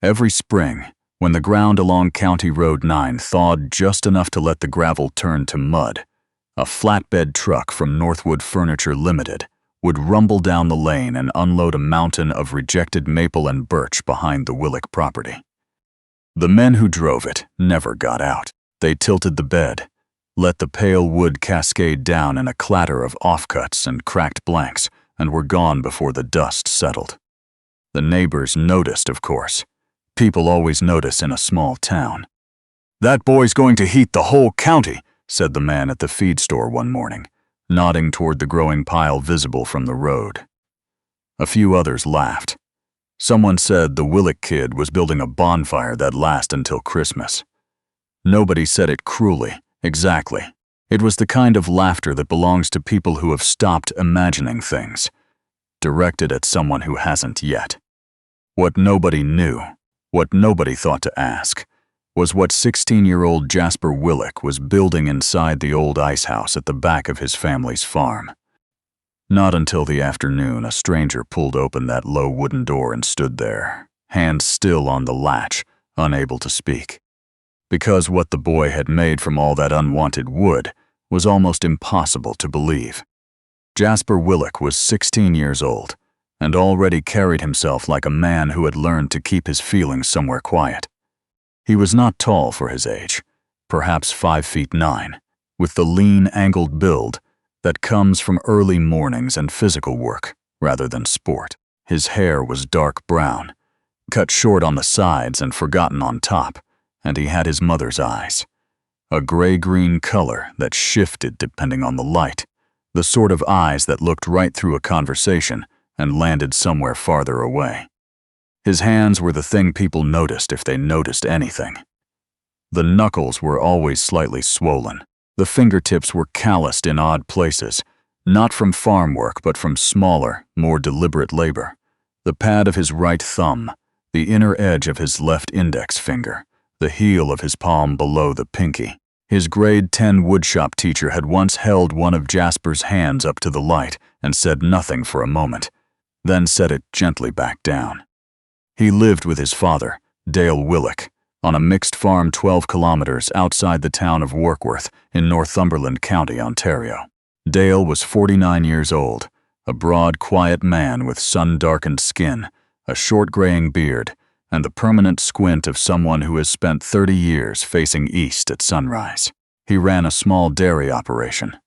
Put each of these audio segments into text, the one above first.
Every spring, when the ground along County Road 9 thawed just enough to let the gravel turn to mud, a flatbed truck from Northwood Furniture Limited would rumble down the lane and unload a mountain of rejected maple and birch behind the Willick property. The men who drove it never got out. They tilted the bed, let the pale wood cascade down in a clatter of offcuts and cracked blanks, and were gone before the dust settled. The neighbors noticed, of course. People always notice in a small town. "That boy's going to heat the whole county," said the man at the feed store one morning, nodding toward the growing pile visible from the road. A few others laughed. Someone said the Willick kid was building a bonfire that'd last until Christmas. Nobody said it cruelly, exactly. It was the kind of laughter that belongs to people who have stopped imagining things, directed at someone who hasn't yet. What nobody knew, what nobody thought to ask, was what 16-year-old Jasper Willick was building inside the old icehouse at the back of his family's farm. Not until the afternoon, a stranger pulled open that low wooden door and stood there, hands still on the latch, unable to speak. Because what the boy had made from all that unwanted wood was almost impossible to believe. Jasper Willick was 16 years old and already carried himself like a man who had learned to keep his feelings somewhere quiet. He was not tall for his age, perhaps 5'9", with the lean, angled build that comes from early mornings and physical work rather than sport. His hair was dark brown, cut short on the sides and forgotten on top, and he had his mother's eyes, a gray-green color that shifted depending on the light, the sort of eyes that looked right through a conversation and landed somewhere farther away. His hands were the thing people noticed if they noticed anything. The knuckles were always slightly swollen. The fingertips were calloused in odd places, not from farm work but from smaller, more deliberate labor. The pad of his right thumb, the inner edge of his left index finger, the heel of his palm below the pinky. His grade 10 woodshop teacher had once held one of Jasper's hands up to the light and said nothing for a moment, then set it gently back down. He lived with his father, Dale Willick, on a mixed farm 12 kilometers outside the town of Warkworth in Northumberland County, Ontario. Dale was 49 years old, a broad, quiet man with sun-darkened skin, a short graying beard, and the permanent squint of someone who has spent 30 years facing east at sunrise. He ran a small dairy operation,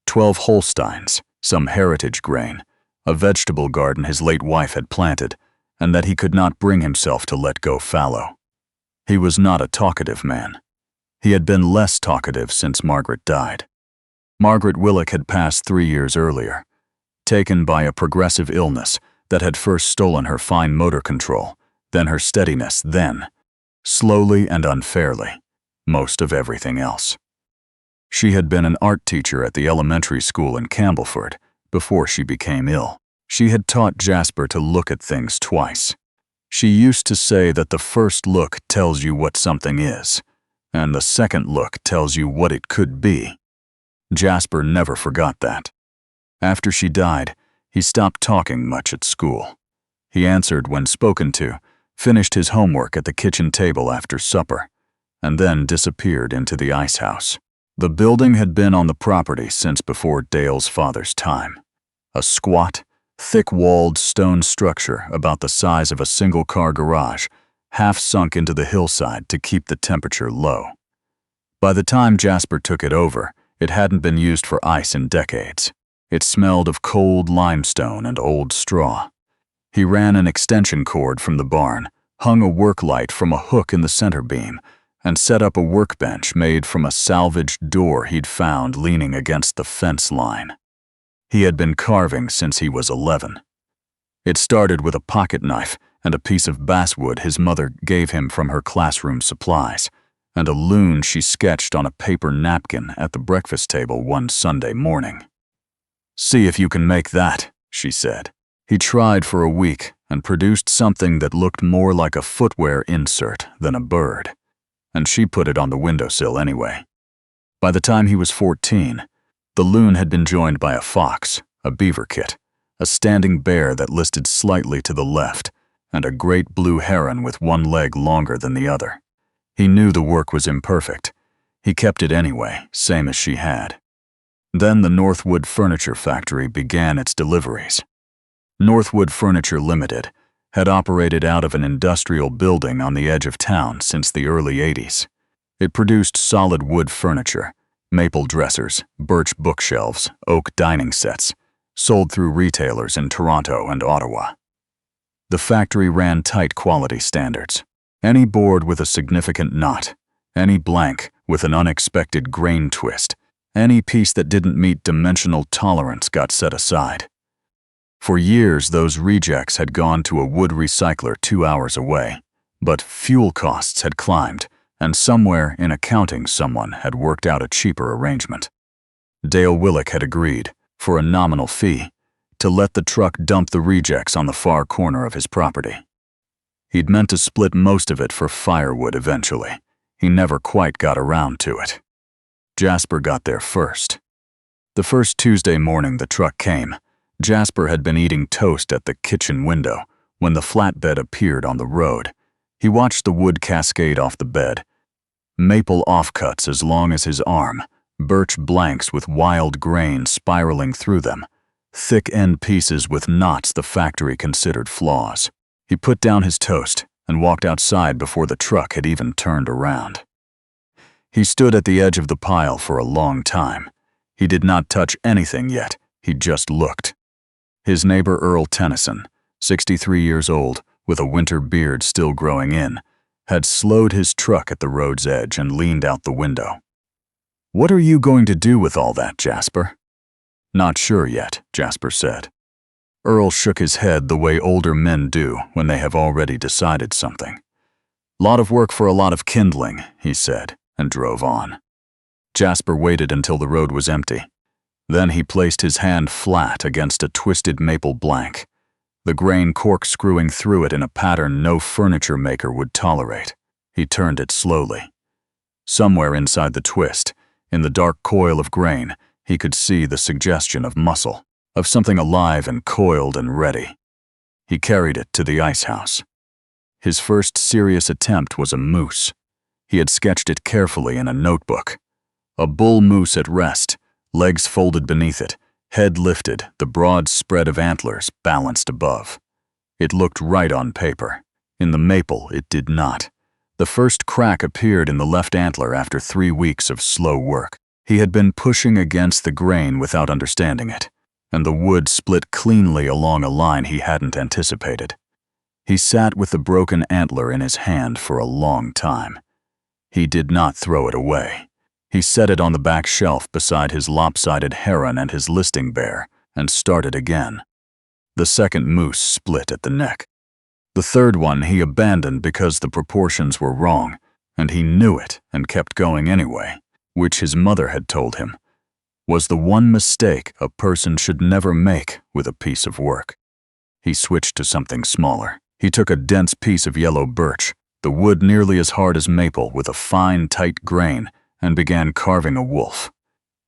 12 Holsteins, some heritage grain, a vegetable garden his late wife had planted, and that he could not bring himself to let go fallow. He was not a talkative man. He had been less talkative since Margaret died. Margaret Willick had passed 3 years earlier, taken by a progressive illness that had first stolen her fine motor control, then her steadiness, then, slowly and unfairly, most of everything else. She had been an art teacher at the elementary school in Campbellford before she became ill. She had taught Jasper to look at things twice. She used to say that the first look tells you what something is, and the second look tells you what it could be. Jasper never forgot that. After she died, he stopped talking much at school. He answered when spoken to, finished his homework at the kitchen table after supper, and then disappeared into the icehouse. The building had been on the property since before Dale's father's time. A squat, thick-walled stone structure about the size of a single-car garage, half sunk into the hillside to keep the temperature low. By the time Jasper took it over, it hadn't been used for ice in decades. It smelled of cold limestone and old straw. He ran an extension cord from the barn, hung a work light from a hook in the center beam, and set up a workbench made from a salvaged door he'd found leaning against the fence line. He had been carving since he was 11. It started with a pocket knife and a piece of basswood his mother gave him from her classroom supplies, and a loon she sketched on a paper napkin at the breakfast table one Sunday morning. "See if you can make that," she said. He tried for a week and produced something that looked more like a footwear insert than a bird, and she put it on the windowsill anyway. By the time he was 14, the loon had been joined by a fox, a beaver kit, a standing bear that listed slightly to the left, and a great blue heron with one leg longer than the other. He knew the work was imperfect. He kept it anyway, same as she had. Then the Northwood Furniture Factory began its deliveries. Northwood Furniture Limited had operated out of an industrial building on the edge of town since the early 80s. It produced solid wood furniture, maple dressers, birch bookshelves, oak dining sets, sold through retailers in Toronto and Ottawa. The factory ran tight quality standards. Any board with a significant knot, any blank with an unexpected grain twist, any piece that didn't meet dimensional tolerance got set aside. For years, those rejects had gone to a wood recycler 2 hours away, but fuel costs had climbed, and somewhere in accounting someone had worked out a cheaper arrangement. Dale Willick had agreed, for a nominal fee, to let the truck dump the rejects on the far corner of his property. He'd meant to split most of it for firewood eventually. He never quite got around to it. Jasper got there first. The first Tuesday morning the truck came, Jasper had been eating toast at the kitchen window when the flatbed appeared on the road. He watched the wood cascade off the bed. Maple offcuts as long as his arm, birch blanks with wild grain spiraling through them, thick end pieces with knots the factory considered flaws. He put down his toast and walked outside before the truck had even turned around. He stood at the edge of the pile for a long time. He did not touch anything yet, he just looked. His neighbor Earl Tennyson, 63 years old, with a winter beard still growing in, had slowed his truck at the road's edge and leaned out the window. "What are you going to do with all that, Jasper?" "Not sure yet," Jasper said. Earl shook his head the way older men do when they have already decided something. "Lot of work for a lot of kindling," he said, and drove on. Jasper waited until the road was empty. Then he placed his hand flat against a twisted maple blank, the grain corkscrewing through it in a pattern no furniture maker would tolerate. He turned it slowly. Somewhere inside the twist, in the dark coil of grain, he could see the suggestion of muscle, of something alive and coiled and ready. He carried it to the Icehouse. His first serious attempt was a moose. He had sketched it carefully in a notebook. A bull moose at rest, legs folded beneath it, head lifted, the broad spread of antlers balanced above. It looked right on paper. In the maple, it did not. The first crack appeared in the left antler after 3 weeks of slow work. He had been pushing against the grain without understanding it, and the wood split cleanly along a line he hadn't anticipated. He sat with the broken antler in his hand for a long time. He did not throw it away. He set it on the back shelf beside his lopsided heron and his listing bear, and started again. The second moose split at the neck. The third one he abandoned because the proportions were wrong, and he knew it and kept going anyway, which his mother had told him was the one mistake a person should never make with a piece of work. He switched to something smaller. He took a dense piece of yellow birch, the wood nearly as hard as maple with a fine, tight grain, and began carving a wolf.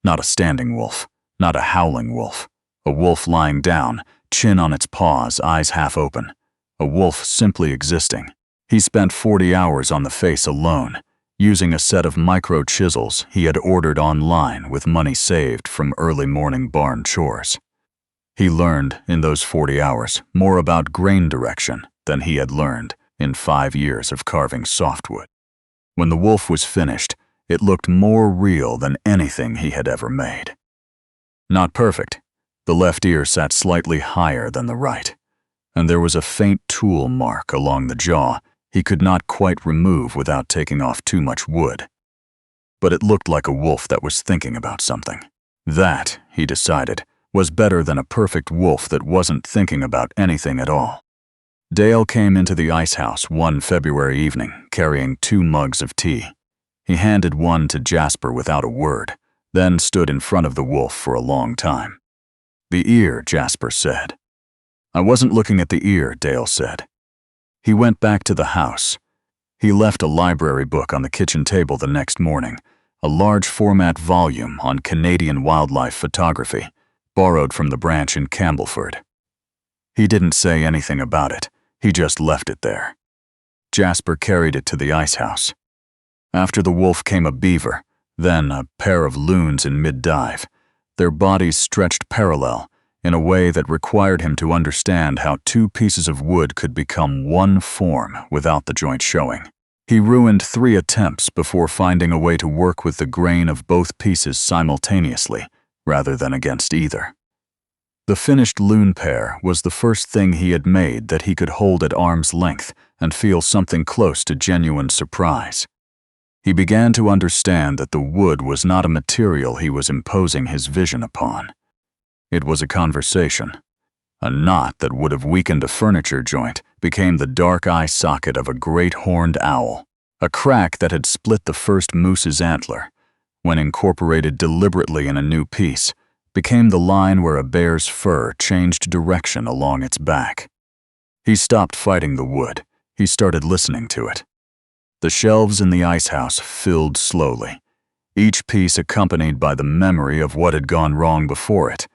Not a standing wolf, not a howling wolf. A wolf lying down, chin on its paws, eyes half open. A wolf simply existing. He spent 40 hours on the face alone, using a set of micro chisels he had ordered online with money saved from early morning barn chores. He learned, in those 40 hours, more about grain direction than he had learned in 5 years of carving softwood. When the wolf was finished, it looked more real than anything he had ever made. Not perfect. The left ear sat slightly higher than the right, and there was a faint tool mark along the jaw he could not quite remove without taking off too much wood. But it looked like a wolf that was thinking about something. That, he decided, was better than a perfect wolf that wasn't thinking about anything at all. Dale came into the Icehouse one February evening, carrying 2 mugs of tea. He handed one to Jasper without a word, then stood in front of the wolf for a long time. "The ear," Jasper said. "I wasn't looking at the ear," Dale said. He went back to the house. He left a library book on the kitchen table the next morning, a large format volume on Canadian wildlife photography, borrowed from the branch in Campbellford. He didn't say anything about it. He just left it there. Jasper carried it to the icehouse. After the wolf came a beaver, then a pair of loons in mid-dive. Their bodies stretched parallel in a way that required him to understand how two pieces of wood could become one form without the joint showing. He ruined 3 attempts before finding a way to work with the grain of both pieces simultaneously, rather than against either. The finished loon pair was the first thing he had made that he could hold at arm's length and feel something close to genuine surprise. He began to understand that the wood was not a material he was imposing his vision upon. It was a conversation. A knot that would have weakened a furniture joint became the dark eye socket of a great horned owl. A crack that had split the first moose's antler, when incorporated deliberately in a new piece, became the line where a bear's fur changed direction along its back. He stopped fighting the wood. He started listening to it. The shelves in the icehouse filled slowly, each piece accompanied by the memory of what had gone wrong before it,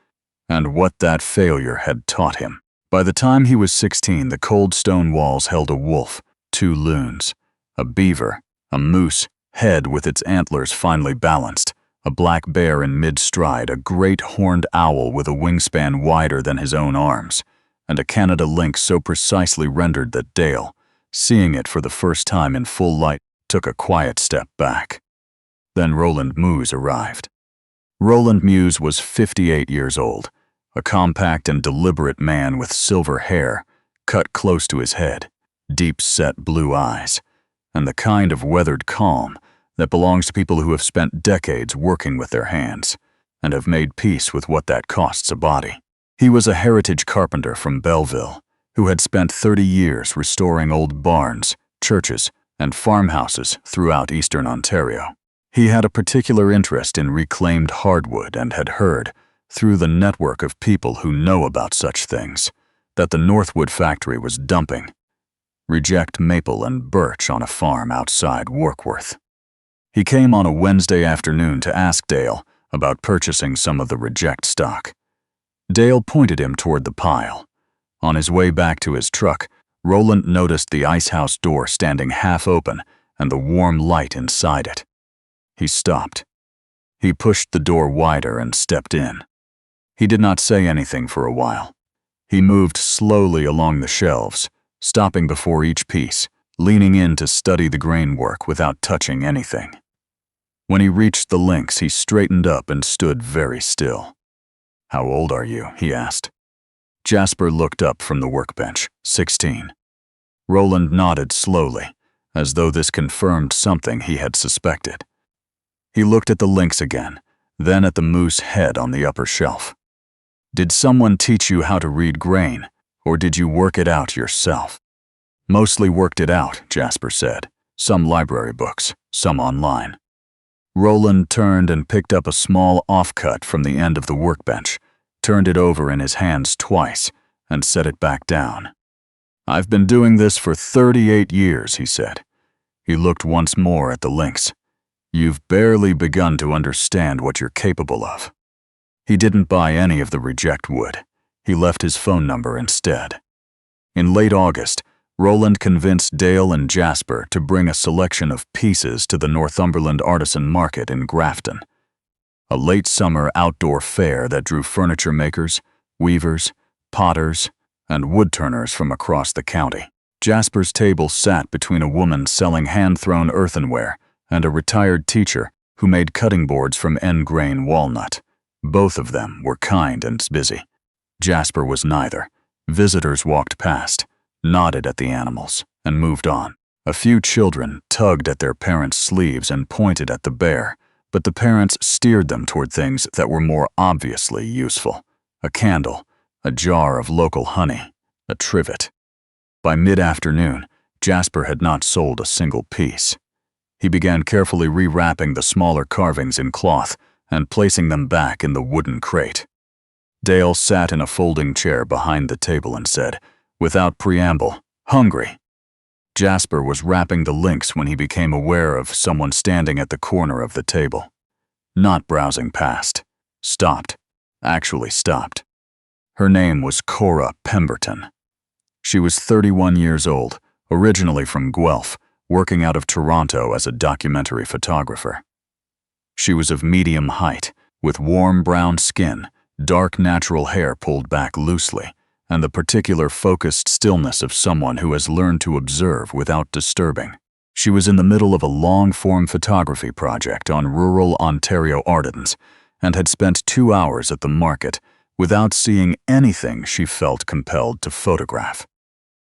and what that failure had taught him. By the time he was 16, the cold stone walls held a wolf, 2 loons, a beaver, a moose, head with its antlers finely balanced, a black bear in mid-stride, a great horned owl with a wingspan wider than his own arms, and a Canada lynx so precisely rendered that Dale, seeing it for the first time in full light, took a quiet step back. Then Roland Muse arrived. Roland Muse was 58 years old, a compact and deliberate man with silver hair, cut close to his head, deep-set blue eyes, and the kind of weathered calm that belongs to people who have spent decades working with their hands and have made peace with what that costs a body. He was a heritage carpenter from Belleville who had spent 30 years restoring old barns, churches, and farmhouses throughout eastern Ontario. He had a particular interest in reclaimed hardwood and had heard, through the network of people who know about such things, that the Northwood factory was dumping reject maple and birch on a farm outside Warkworth. He came on a Wednesday afternoon to ask Dale about purchasing some of the reject stock. Dale pointed him toward the pile. On his way back to his truck, Roland noticed the icehouse door standing half open and the warm light inside it. He stopped. He pushed the door wider and stepped in. He did not say anything for a while. He moved slowly along the shelves, stopping before each piece, leaning in to study the grain work without touching anything. When he reached the links, he straightened up and stood very still. "How old are you?" he asked. Jasper looked up from the workbench. 16. Roland nodded slowly, as though this confirmed something he had suspected. He looked at the links again, then at the moose head on the upper shelf. "Did someone teach you how to read grain, or did you work it out yourself?" "Mostly worked it out," Jasper said. "Some library books, some online." Roland turned and picked up a small offcut from the end of the workbench, turned it over in his hands twice, and set it back down. "I've been doing this for 38 years, he said. He looked once more at the links. "You've barely begun to understand what you're capable of." He didn't buy any of the reject wood. He left his phone number instead. In late August, Roland convinced Dale and Jasper to bring a selection of pieces to the Northumberland Artisan Market in Grafton, a late summer outdoor fair that drew furniture makers, weavers, potters, and woodturners from across the county. Jasper's table sat between a woman selling hand-thrown earthenware and a retired teacher who made cutting boards from end-grain walnut. Both of them were kind and busy. Jasper was neither. Visitors walked past, nodded at the animals, and moved on. A few children tugged at their parents' sleeves and pointed at the bear, but the parents steered them toward things that were more obviously useful. A candle, a jar of local honey, a trivet. By mid-afternoon, Jasper had not sold a single piece. He began carefully rewrapping the smaller carvings in cloth and placing them back in the wooden crate. Dale sat in a folding chair behind the table and said, without preamble, "Hungry." Jasper was wrapping the links when he became aware of someone standing at the corner of the table. Not browsing past. Stopped. Actually stopped. Her name was Cora Pemberton. She was 31 years old, originally from Guelph, working out of Toronto as a documentary photographer. She was of medium height, with warm brown skin, dark natural hair pulled back loosely, and the particular focused stillness of someone who has learned to observe without disturbing. She was in the middle of a long-form photography project on rural Ontario Ardennes and had spent 2 hours at the market without seeing anything she felt compelled to photograph.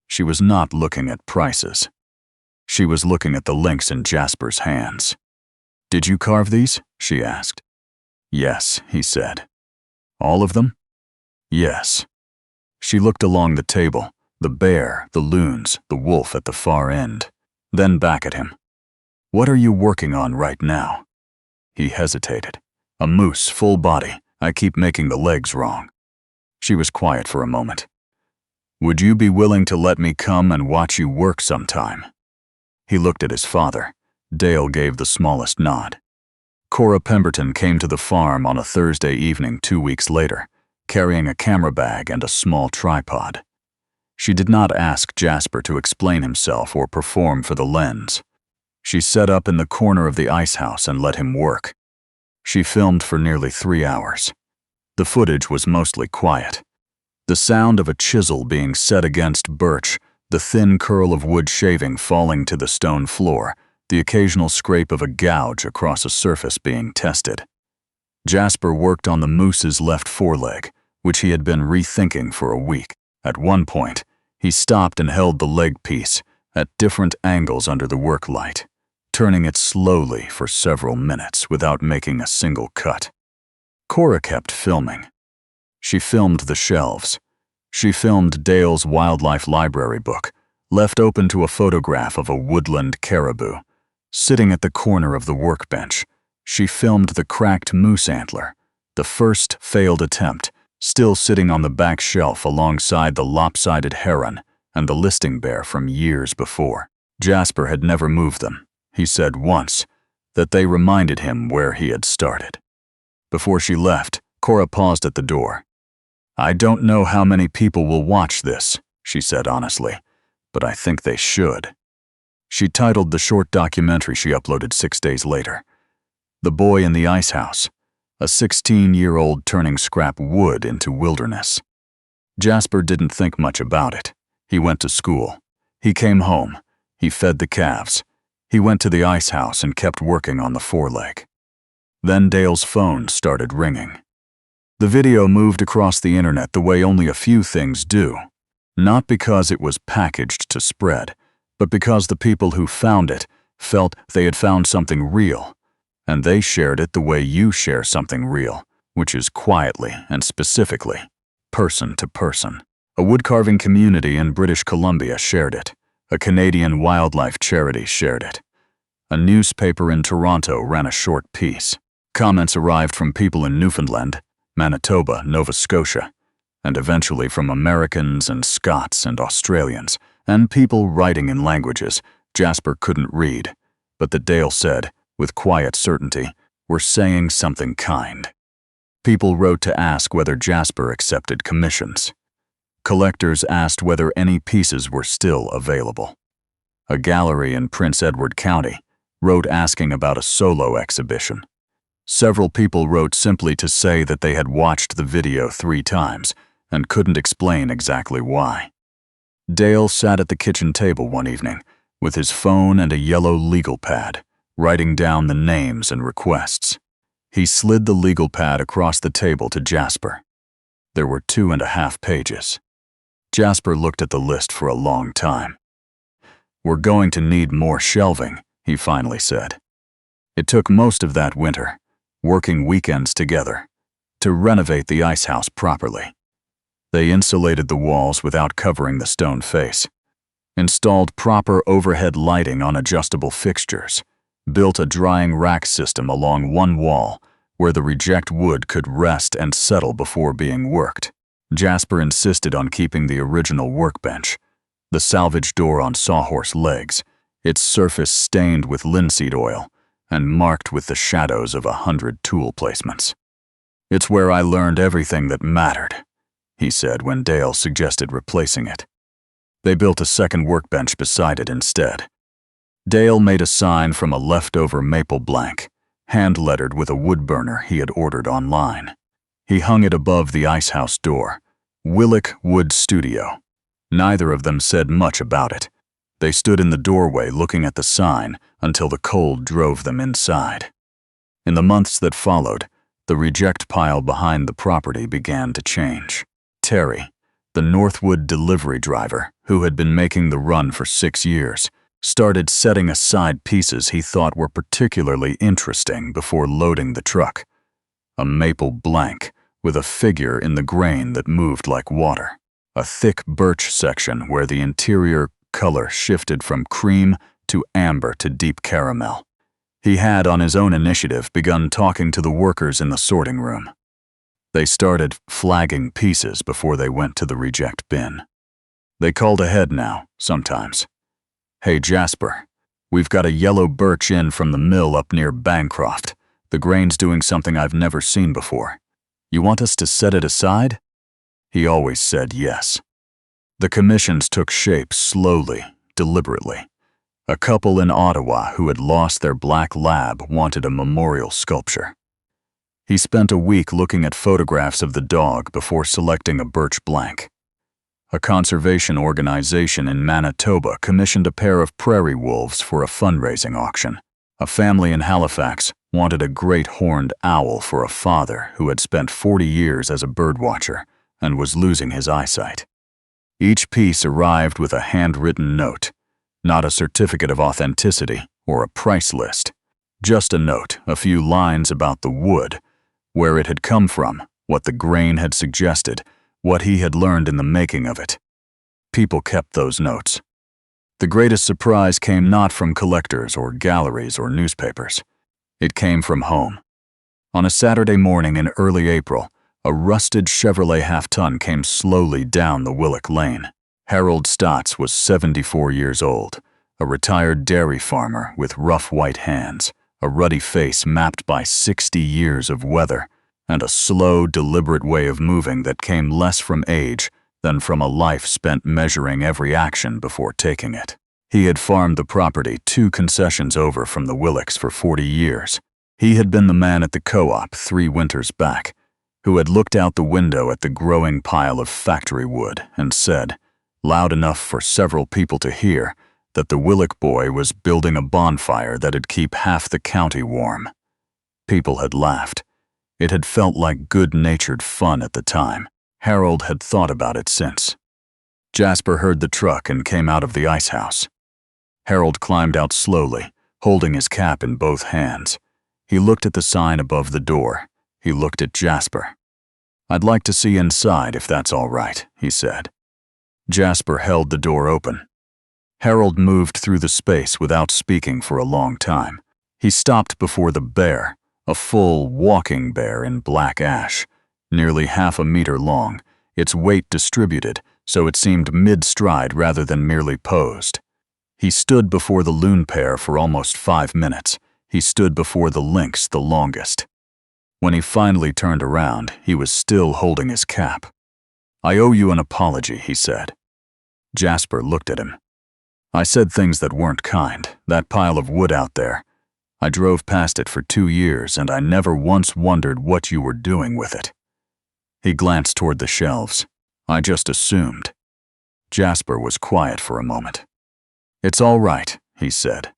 She was not looking at prices. She was looking at the links in Jasper's hands. "Did you carve these?" she asked. "Yes," he said. "All of them?" "Yes." She looked along the table, the bear, the loons, the wolf at the far end, then back at him. "What are you working on right now?" He hesitated. "A moose, full body. I keep making the legs wrong." She was quiet for a moment. "Would you be willing to let me come and watch you work sometime?" He looked at his father. Dale gave the smallest nod. Cora Pemberton came to the farm on a Thursday evening 2 weeks later, carrying a camera bag and a small tripod. She did not ask Jasper to explain himself or perform for the lens. She set up in the corner of the Icehouse and let him work. She filmed for nearly 3 hours. The footage was mostly quiet. The sound of a chisel being set against birch, the thin curl of wood shaving falling to the stone floor, the occasional scrape of a gouge across a surface being tested. Jasper worked on the moose's left foreleg, which he had been rethinking for a week. At one point, he stopped and held the leg piece at different angles under the work light, turning it slowly for several minutes without making a single cut. Cora kept filming. She filmed the shelves. She filmed Dale's wildlife library book, left open to a photograph of a woodland caribou. Sitting at the corner of the workbench, she filmed the cracked moose antler, the first failed attempt, still sitting on the back shelf alongside the lopsided heron and the listing bear from years before. Jasper had never moved them. He said once that they reminded him where he had started. Before she left, Cora paused at the door. "I don't know how many people will watch this," she said honestly, "but I think they should." She titled the short documentary she uploaded 6 days later, "The Boy in the Icehouse," a 16-year-old turning scrap wood into wilderness. Jasper didn't think much about it. He went to school. He came home. He fed the calves. He went to the Icehouse and kept working on the foreleg. Then Dale's phone started ringing. The video moved across the internet the way only a few things do, not because it was packaged to spread, but because the people who found it felt they had found something real, and they shared it the way you share something real, which is quietly and specifically, person to person. A woodcarving community in British Columbia shared it. A Canadian wildlife charity shared it. A newspaper in Toronto ran a short piece. Comments arrived from people in Newfoundland, Manitoba, Nova Scotia, and eventually from Americans and Scots and Australians, and people writing in languages Jasper couldn't read, but that Dale said, with quiet certainty, were saying something kind. People wrote to ask whether Jasper accepted commissions. Collectors asked whether any pieces were still available. A gallery in Prince Edward County wrote asking about a solo exhibition. Several people wrote simply to say that they had watched the video 3 times and couldn't explain exactly why. Dale sat at the kitchen table one evening with his phone and a yellow legal pad, writing down the names and requests. He slid the legal pad across the table to Jasper. There were 2.5 pages. Jasper looked at the list for a long time. "We're going to need more shelving," he finally said. It took most of that winter, working weekends together, to renovate the Icehouse properly. They insulated the walls without covering the stone face, installed proper overhead lighting on adjustable fixtures, built a drying rack system along one wall where the reject wood could rest and settle before being worked. Jasper insisted on keeping the original workbench, the salvage door on sawhorse legs, its surface stained with linseed oil and marked with the shadows of 100 tool placements. "It's where I learned everything that mattered," he said when Dale suggested replacing it. They built a second workbench beside it instead. Dale made a sign from a leftover maple blank, hand-lettered with a wood burner he had ordered online. He hung it above the Icehouse door. Willick Wood Studio. Neither of them said much about it. They stood in the doorway looking at the sign until the cold drove them inside. In the months that followed, the reject pile behind the property began to change. Terry, the Northwood delivery driver who had been making the run for 6 years, started setting aside pieces he thought were particularly interesting before loading the truck. A maple blank with a figure in the grain that moved like water. A thick birch section where the interior color shifted from cream to amber to deep caramel. He had, on his own initiative, begun talking to the workers in the sorting room. They started flagging pieces before they went to the reject bin. They called ahead now, sometimes. "Hey, Jasper, we've got a yellow birch in from the mill up near Bancroft. The grain's doing something I've never seen before. You want us to set it aside?" He always said yes. The commissions took shape slowly, deliberately. A couple in Ottawa who had lost their black lab wanted a memorial sculpture. He spent a week looking at photographs of the dog before selecting a birch blank. A conservation organization in Manitoba commissioned a pair of prairie wolves for a fundraising auction. A family in Halifax wanted a great horned owl for a father who had spent 40 years as a birdwatcher and was losing his eyesight. Each piece arrived with a handwritten note, not a certificate of authenticity or a price list, just a note, a few lines about the wood, where it had come from, what the grain had suggested, what he had learned in the making of it. People kept those notes. The greatest surprise came not from collectors or galleries or newspapers. It came from home. On a Saturday morning in early April, a rusted Chevrolet half-ton came slowly down the Willick Lane. Harold Stotts was 74 years old, a retired dairy farmer with rough white hands, a ruddy face mapped by 60 years of weather, and a slow, deliberate way of moving that came less from age than from a life spent measuring every action before taking it. He had farmed the property 2 concessions over from the Willicks for 40 years. He had been the man at the co-op 3 winters back, who had looked out the window at the growing pile of factory wood and said, loud enough for several people to hear, that the Willick boy was building a bonfire that'd keep half the county warm. People had laughed. It had felt like good-natured fun at the time. Harold had thought about it since. Jasper heard the truck and came out of the Icehouse. Harold climbed out slowly, holding his cap in both hands. He looked at the sign above the door. He looked at Jasper. "I'd like to see inside if that's all right," he said. Jasper held the door open. Harold moved through the space without speaking for a long time. He stopped before the bear, a full walking bear in black ash, nearly half a meter long, its weight distributed so it seemed mid-stride rather than merely posed. He stood before the loon pair for almost 5 minutes. He stood before the lynx the longest. When he finally turned around, he was still holding his cap. "I owe you an apology," he said. Jasper looked at him. "I said things that weren't kind. That pile of wood out there. I drove past it for 2 years, and I never once wondered what you were doing with it." He glanced toward the shelves. "I just assumed." Jasper was quiet for a moment. "It's all right," he said.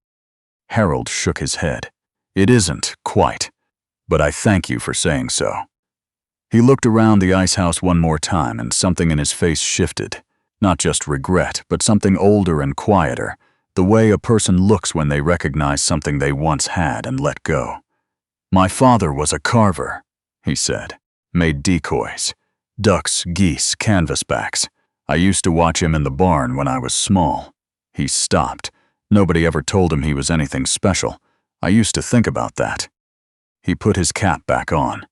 Harold shook his head. "It isn't, quite. But I thank you for saying so." He looked around the Icehouse one more time, and something in his face shifted. Not just regret, but something older and quieter, the way a person looks when they recognize something they once had and let go. "My father was a carver," he said. "Made decoys. Ducks, geese, canvasbacks. I used to watch him in the barn when I was small." He stopped. Nobody ever told him he was anything special. I used to think about that. He put his cap back on.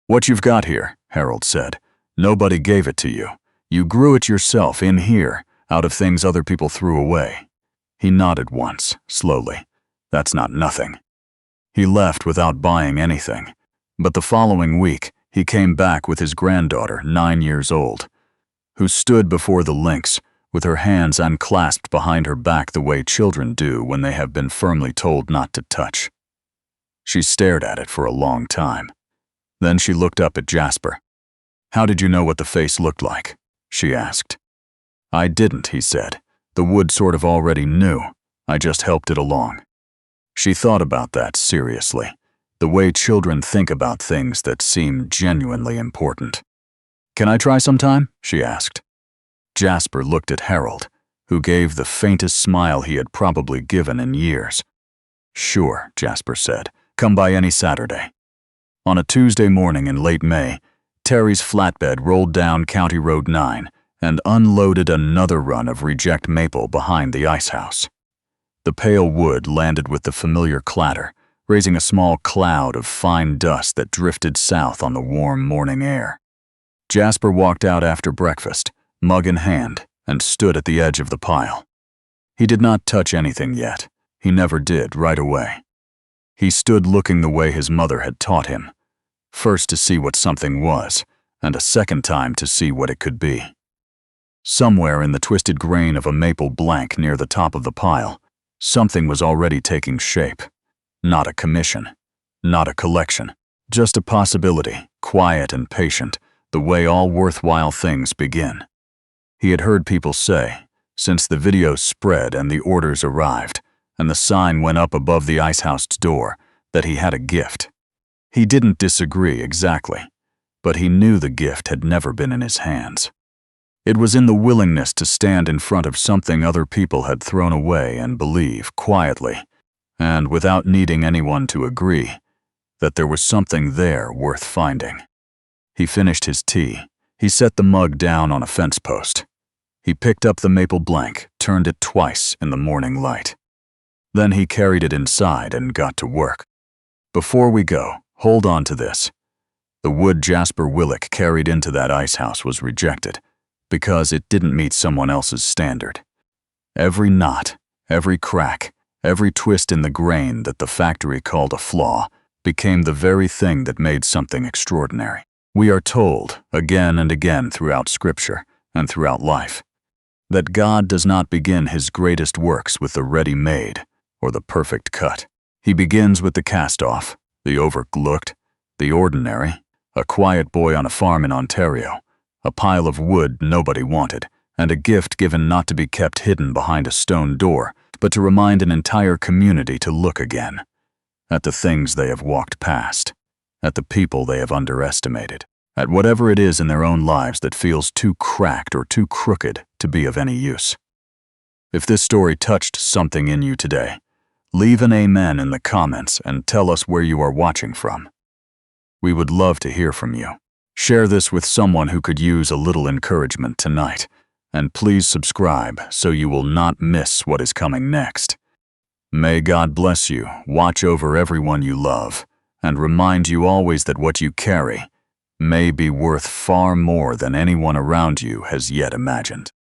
"What you've got here," Harold said. "Nobody gave it to you. You grew it yourself in here, out of things other people threw away." He nodded once, slowly. "That's not nothing." He left without buying anything. But the following week, he came back with his granddaughter, 9 years old, who stood before the lynx with her hands unclasped behind her back the way children do when they have been firmly told not to touch. She stared at it for a long time. Then she looked up at Jasper. "How did you know what the face looked like?" she asked. "I didn't," he said. "The wood sort of already knew. I just helped it along." She thought about that seriously, the way children think about things that seem genuinely important. "Can I try sometime?" she asked. Jasper looked at Harold, who gave the faintest smile he had probably given in years. "Sure," Jasper said. "Come by any Saturday." On a Tuesday morning in late May, Terry's flatbed rolled down County Road 9 and unloaded another run of reject maple behind the Icehouse. The pale wood landed with the familiar clatter, raising a small cloud of fine dust that drifted south on the warm morning air. Jasper walked out after breakfast, mug in hand, and stood at the edge of the pile. He did not touch anything yet. He never did right away. He stood looking the way his mother had taught him, first to see what something was, and a second time to see what it could be. Somewhere in the twisted grain of a maple blank near the top of the pile, something was already taking shape. Not a commission, not a collection, just a possibility, quiet and patient, the way all worthwhile things begin. He had heard people say, since the video spread and the orders arrived, and the sign went up above the Icehouse's door, that he had a gift. He didn't disagree exactly, but he knew the gift had never been in his hands. It was in the willingness to stand in front of something other people had thrown away and believe, quietly, and without needing anyone to agree, that there was something there worth finding. He finished his tea. He set the mug down on a fence post. He picked up the maple blank, turned it twice in the morning light. Then he carried it inside and got to work. "Before we go, hold on to this." The wood Jasper Willick carried into that Icehouse was rejected because it didn't meet someone else's standard. Every knot, every crack, every twist in the grain that the factory called a flaw became the very thing that made something extraordinary. We are told, again and again throughout Scripture and throughout life, that God does not begin his greatest works with the ready-made or the perfect cut. He begins with the cast-off, the overlooked, the ordinary, a quiet boy on a farm in Ontario, a pile of wood nobody wanted, and a gift given not to be kept hidden behind a stone door, but to remind an entire community to look again, at the things they have walked past, at the people they have underestimated, at whatever it is in their own lives that feels too cracked or too crooked to be of any use. If this story touched something in you today, leave an amen in the comments and tell us where you are watching from. We would love to hear from you. Share this with someone who could use a little encouragement tonight, and please subscribe so you will not miss what is coming next. May God bless you, watch over everyone you love, and remind you always that what you carry may be worth far more than anyone around you has yet imagined.